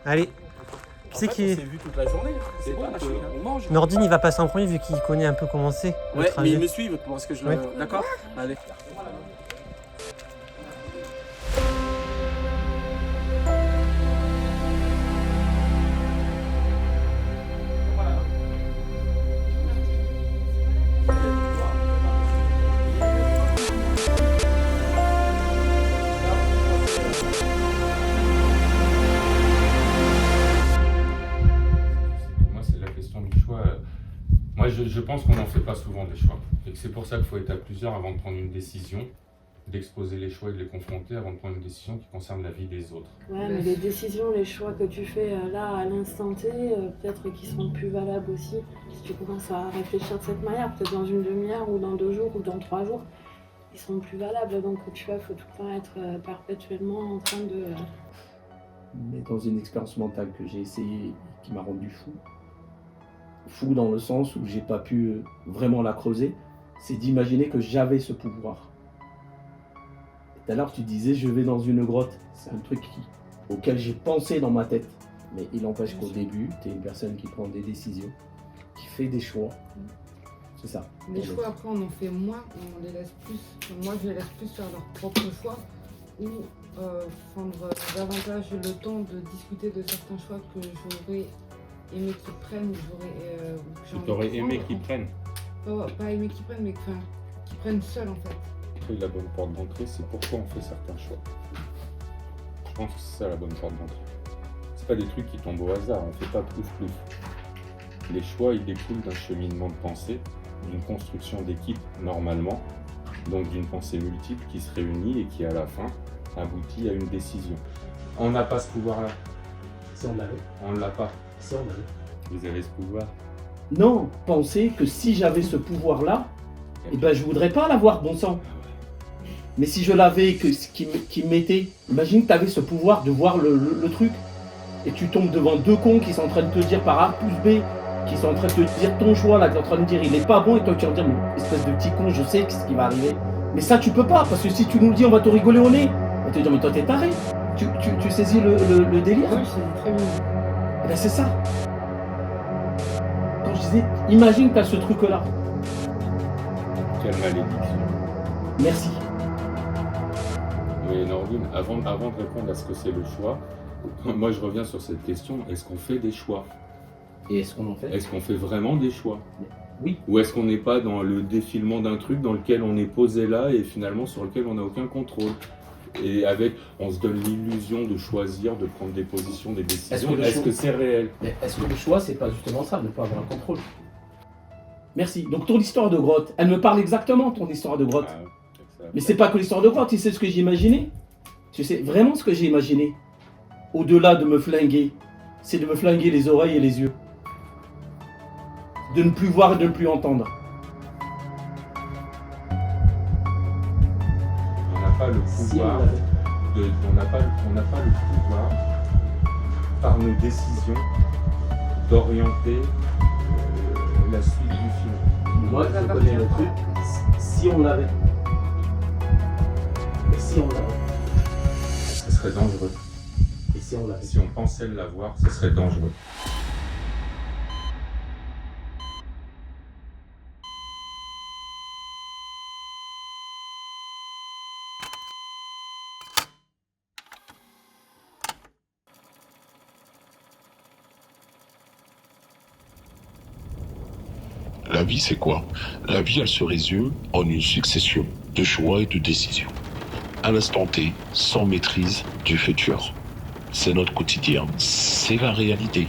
Allez. Qui c'est On qui... s'est vu toute la journée. C'est bon, on mange. Nordine, il va passer en premier vu qu'il connaît un peu comment c'est. le Ouais, mais trajet. ils me suivent parce que je Ouais. D'accord. Allez. Moi, c'est la question du choix. Moi, je pense qu'on n'en fait pas souvent des choix. Et que c'est pour ça qu'il faut être à plusieurs avant de prendre une décision, d'exposer les choix et de les confronter avant de prendre une décision qui concerne la vie des autres. Ouais, mais les décisions, les choix que tu fais là, à l'instant T, peut-être qu'ils seront plus valables aussi. Si tu commences à réfléchir de cette manière, peut-être dans une demi-heure ou dans 2 jours ou dans 3 jours, ils seront plus valables. Donc tu vois, il faut tout le temps être perpétuellement en train de... Mais dans une expérience mentale que j'ai essayée qui m'a rendu fou. Fou dans le sens où j'ai pas pu vraiment la creuser, c'est d'imaginer que j'avais ce pouvoir. Tout à l'heure tu disais je vais dans une grotte, c'est un truc auquel j'ai pensé dans ma tête. Mais il n'empêche qu'au début, tu es une personne qui prend des décisions, qui fait des choix. C'est ça. Les choix après on en fait moins, on les laisse plus. Moi je les laisse plus faire leurs propres choix ou prendre davantage le temps de discuter de certains choix que j'aurais aimé qu'ils prennent, Tu t'aurais aimé qu'ils prennent. Pas aimé qu'ils prennent, mais qu'ils prennent seuls en fait. Après, la bonne porte d'entrée, c'est pourquoi on fait certains choix. Je pense que c'est ça la bonne porte d'entrée. C'est pas des trucs qui tombent au hasard, on fait pas plouf. Les choix, ils découlent d'un cheminement de pensée, d'une construction d'équipe normalement, donc d'une pensée multiple qui se réunit et qui à la fin aboutit à une décision. On n'a pas ce pouvoir-là. Si on l'avait. On ne l'a pas. Si on l'avait. Vous avez ce pouvoir. Non, penser que si j'avais ce pouvoir-là, eh ben je voudrais pas l'avoir, bon sang. Mais si je l'avais, qui m'était, imagine que tu avais ce pouvoir de voir le truc, et tu tombes devant 2 cons qui sont en train de te dire par A plus B, qui sont en train de te dire ton choix, là, tu es en train de dire il est pas bon, et toi tu vas dire, mais espèce de petit con, je sais ce qui va arriver. Mais ça tu peux pas, parce que si tu nous le dis, on va te rigoler au nez. On va te dire, mais toi t'es taré. Tu saisis le délire? Oui, c'est très bien. Eh ben c'est ça. Quand je disais, imagine que tu as ce truc-là. Quelle malédiction. Merci. Mais Nordine, avant de répondre à ce que c'est le choix, moi je reviens sur cette question, est-ce qu'on fait des choix? Et est-ce qu'on en fait? Est-ce qu'on fait vraiment des choix? Oui. Ou est-ce qu'on n'est pas dans le défilement d'un truc dans lequel on est posé là et finalement sur lequel on n'a aucun contrôle? Et on se donne l'illusion de choisir, de prendre des positions, des décisions. Est-ce que c'est réel? Mais est-ce que le choix, c'est pas justement ça, de ne pas avoir un contrôle? Merci. Donc ton histoire de grotte, elle me parle exactement, ton histoire de grotte. Mais c'est pas que l'histoire de grotte, tu sais ce que j'ai imaginé? Tu sais vraiment ce que j'ai imaginé? Au-delà de me flinguer, c'est de me flinguer les oreilles et les yeux. De ne plus voir et de ne plus entendre. On n'a pas le pouvoir, on n'a pas le pouvoir, par nos décisions, d'orienter la suite du film. Moi, je connais le truc, si on l'avait. Et si on l'avait? Ce serait dangereux. Et si on l'avait? Si on pensait l'avoir, ce serait dangereux. La vie, c'est quoi? La vie, elle se résume en une succession de choix et de décisions. À l'instant T, sans maîtrise du futur. C'est notre quotidien, c'est la réalité.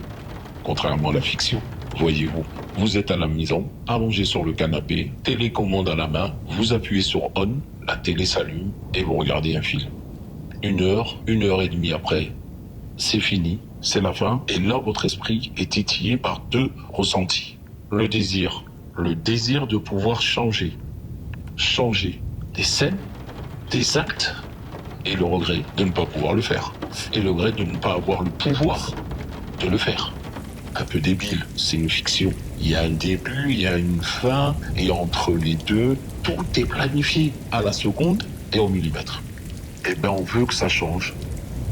Contrairement à la fiction, voyez-vous, vous êtes à la maison, allongé sur le canapé, télécommande à la main, vous appuyez sur on, la télé s'allume et vous regardez un film. 1 heure et demie après, c'est fini, c'est la fin, et là votre esprit est titillé par 2 ressentis. Le désir de pouvoir changer des scènes, des actes, et le regret de ne pas pouvoir le faire, et le regret de ne pas avoir le pouvoir de le faire. Un peu débile, c'est une fiction. Il y a un début, il y a une fin, et entre les deux, tout est planifié à la seconde et au millimètre. Eh bien, on veut que ça change.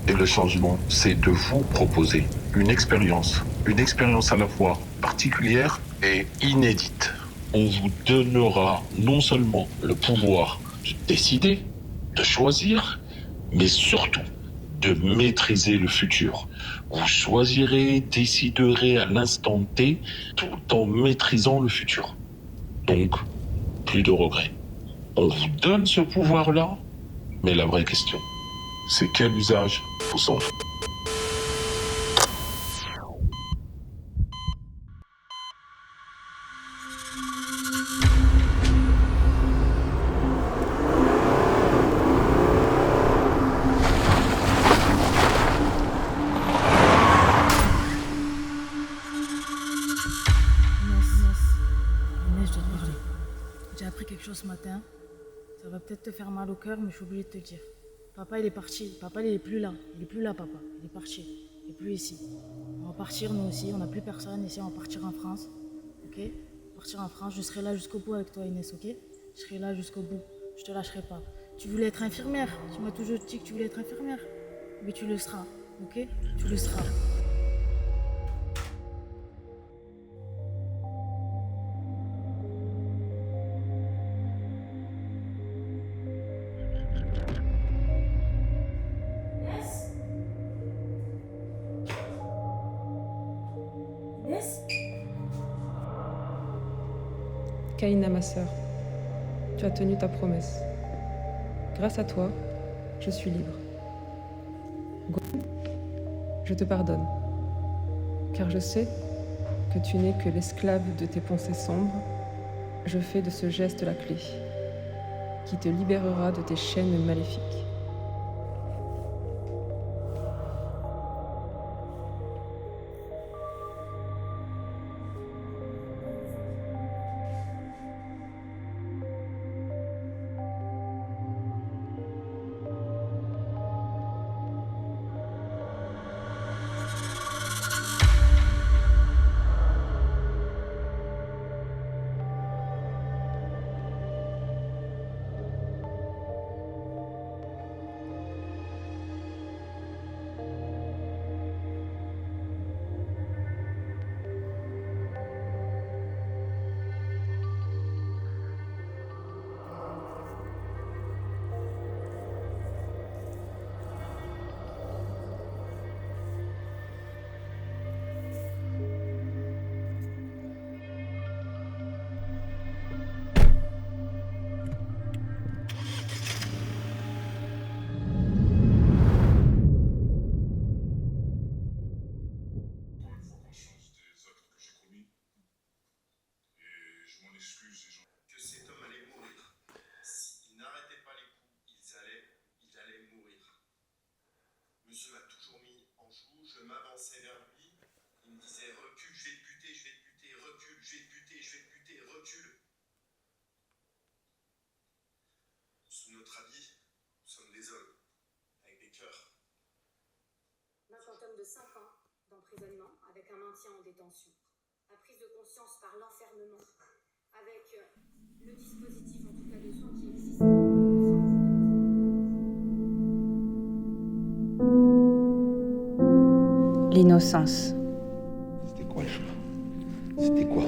Et le changement, c'est de vous proposer une expérience à la fois particulière et inédite. On vous donnera non seulement le pouvoir de décider, de choisir, mais surtout de maîtriser le futur. Vous choisirez, déciderez à l'instant T, tout en maîtrisant le futur. Donc, plus de regrets. On vous donne ce pouvoir-là, mais la vraie question, c'est quel usage vous en faites. Inès, j'ai appris quelque chose ce matin. Ça va peut-être te faire mal au cœur, mais je suis obligée de te le dire. Papa, il est parti. Papa, il est plus là. Il est plus là, papa. Il est parti. Il est plus ici. On va partir, nous aussi. On n'a plus personne ici. On va partir en France. Ok? Partir en France. Je serai là jusqu'au bout avec toi, Inès, ok? Je serai là jusqu'au bout. Je te lâcherai pas. Tu voulais être infirmière. Tu m'as toujours dit que tu voulais être infirmière. Mais tu le seras, ok? Tu le seras. Kaina, ma sœur, tu as tenu ta promesse. Grâce à toi, je suis libre. Gwen, je te pardonne, car je sais que tu n'es que l'esclave de tes pensées sombres. Je fais de ce geste la clé, qui te libérera de tes chaînes maléfiques. Que cet homme allait mourir. S'il n'arrêtait pas les coups, il allait mourir. Monsieur m'a toujours mis en joue, je m'avançais vers lui, il me disait recule, je vais te buter, recule, je vais te buter, recule. Sous notre habit, nous sommes des hommes, avec des cœurs. Un fantôme de 5 ans d'emprisonnement avec un maintien en détention. La prise de conscience par l'enfermement avec le dispositif en tout cas de soins qui existe. L'innocence. C'était quoi le choix? C'était quoi?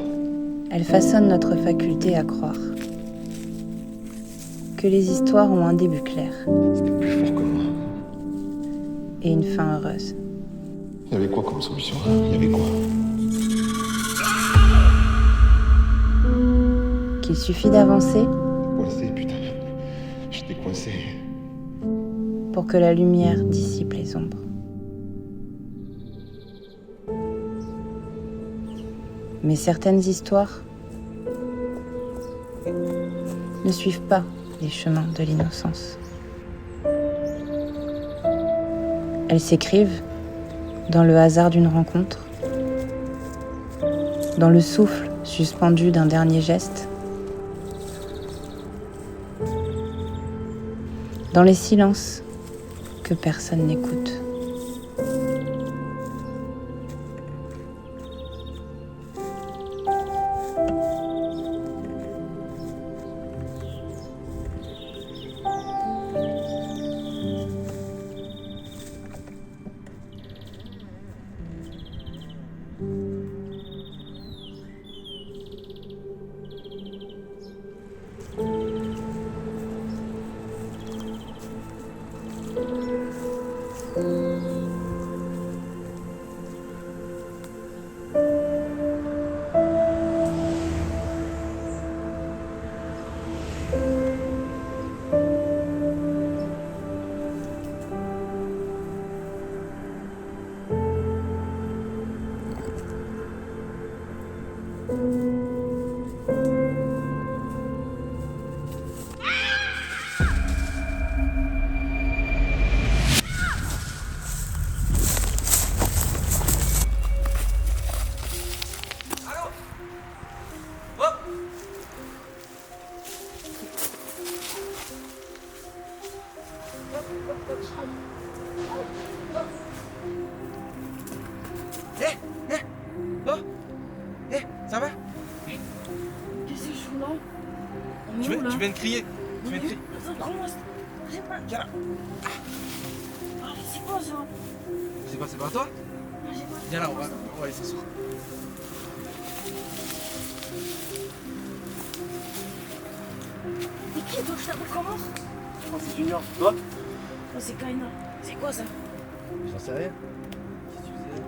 Elle façonne notre faculté à croire que les histoires ont un début clair. C'était plus fort que moi. Et une fin heureuse. Il y avait quoi comme solution? Il y avait quoi? Qu'il suffit d'avancer Coincé, putain. J'étais coincé. pour que la lumière dissipe les ombres. Mais certaines histoires ne suivent pas les chemins de l'innocence. Elles s'écrivent dans le hasard d'une rencontre, dans le souffle suspendu d'un dernier geste, dans les silences que personne n'écoute. Qu'est-ce que je fous là? On est Tu où là? viens de crier. Tu viens de crier. Attends, prends-moi. J'ai pas. Viens là. Ah, c'est quoi ça? C'est pas toi? Ah, j'ai pas. Viens là, on va aller s'asseoir. T'es qui toi? Je t'appelle comment? Oh, c'est Junior. Toi? Oh, c'est Kaina. C'est quoi ça? J'en sais rien. Qu'est-ce que tu faisais?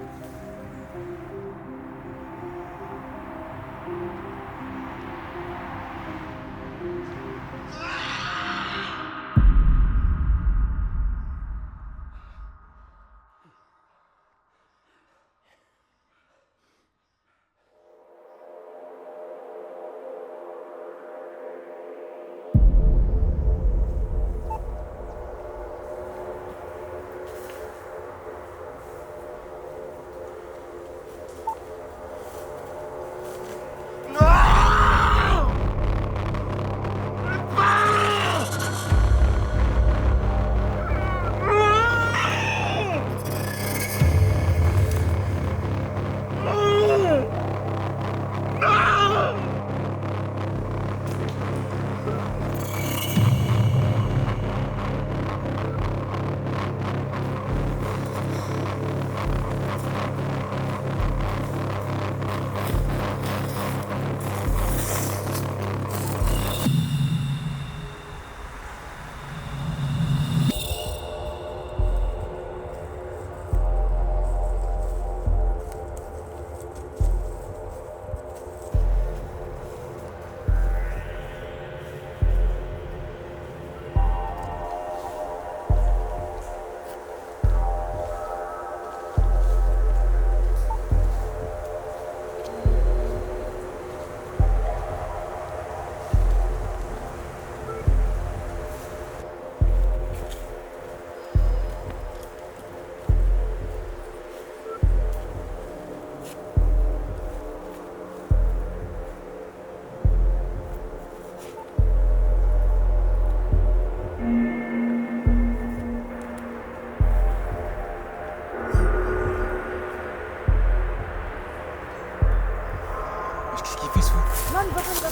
Qu'est-ce qu'il fait ce fou? Non, mais pas.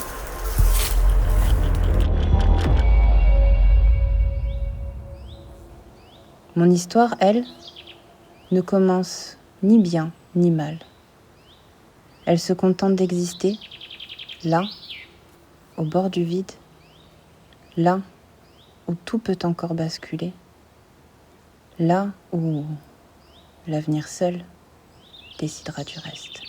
Mon histoire, elle, ne commence ni bien ni mal. Elle se contente d'exister, là, au bord du vide, là où tout peut encore basculer, là où l'avenir seul décidera du reste.